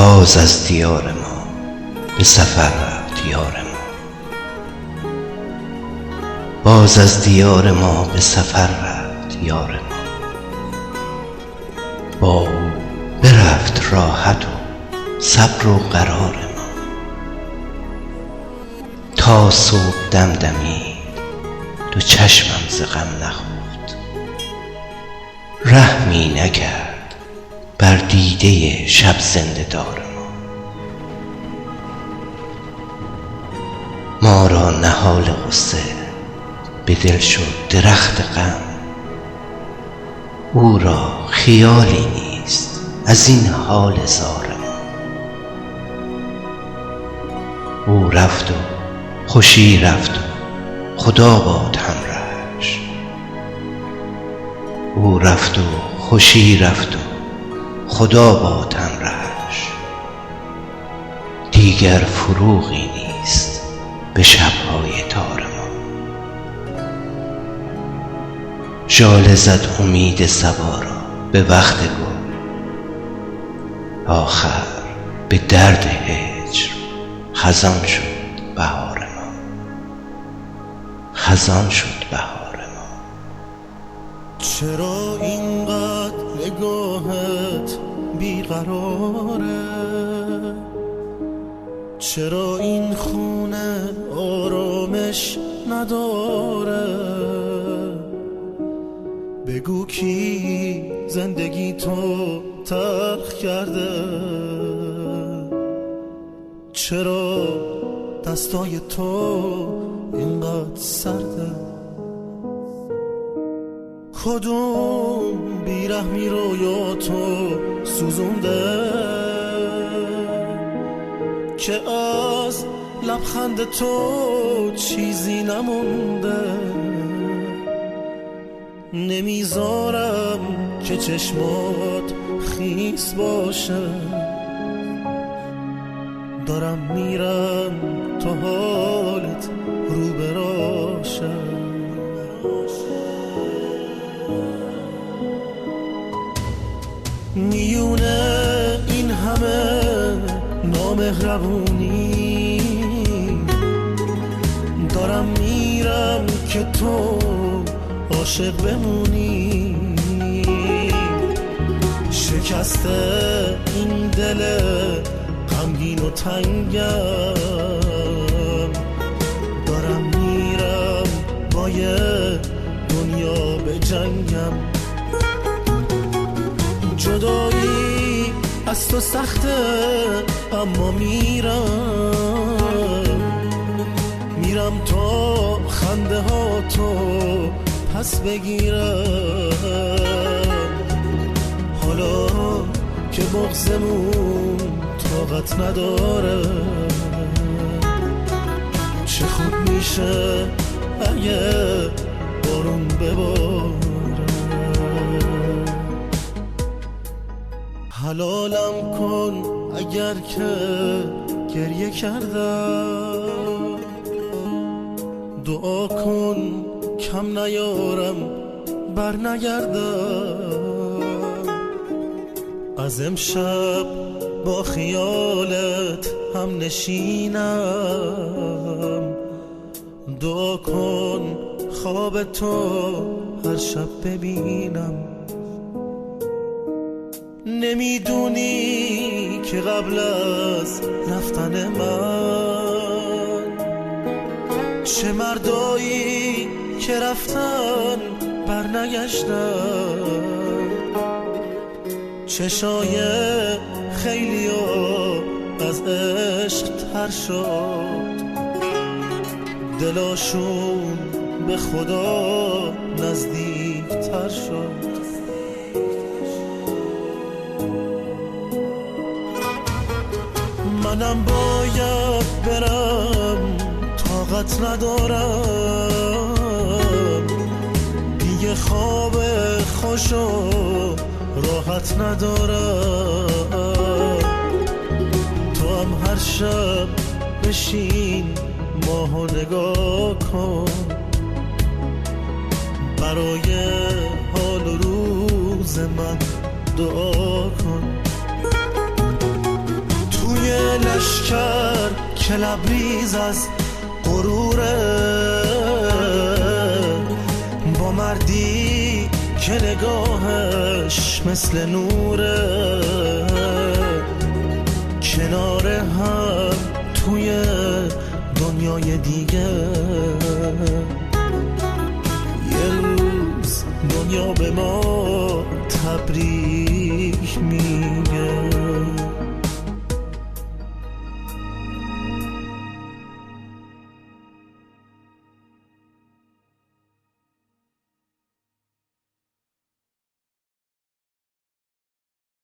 باز از دیار ما به سفر رفت یار ما، باز از دیار ما به سفر رفت یار ما. با او برفت راحت و صبر و قرار ما، تا صبح دمدمید دو چشمم ز غم نخفت، رحمی نکرد بر دیده شب زنده دار ما. ما را نهال غصه به دل شد درخت غم، او را خیالی نیست از این حال زار ما. او رفت و خوشی رفت و خدا باد همراهش، او رفت و خوشی رفت و خدا باد همراهش. دیگر فروغی نیست به شب‌های تار ما. ژاله زد امید صبا را به وقت گل، آخر به درد هجر خزان شد بهار ما، خزان شد بهار ما. چرا اینقدر نگاهت بیقراره؟ چرا این خونه آرامش نداره؟ بگو کی زندگی تو تلخ کرده؟ چرا دستای تو اینقدر سرده؟ کدوم بیرحمی رویا تو سوزونده که از لبخند تو چیزی نمونده؟ نمیذارم که چشمات خیس باشه، دارم میرم تا حالت رو براشه. میونه این همه نامهربونی، دارم میرم که تو عاشق بمونی. شکسته این دل غمگین و تنگم، دارم میرم با یه دنیا به جنگم. جدایی از تو سخته اما میرم تا خنده ها تو پس بگیرم. حالا که بغضمون طاقت نداره، چه خوب میشه اگه بارون بباره. حلالم کن اگر که گریه کردم، دعا کن کم نیارم بر نگردم. از امشب با خیالت هم نشینم، دعا کن خواب تو هر شب ببینم. نمیدونی که قبل از رفتن من چه مردایی که رفتن برنگشتن، چشای خیلی از عشق تر شد، دلاشون به خدا نزدیک تر شد. منم باید برم طاقت ندارم، دیگه خواب خوش و راحت ندارم. تو هم هر شب بشین ماهو نگاه کن، برای حال و روز من دعا کن. توی لشکر که لبریز از غروره، با مردی که نگاهش مثل نوره، کنار هم توی دنیای دیگه. یه روز دنیا به ما تبریک میگه.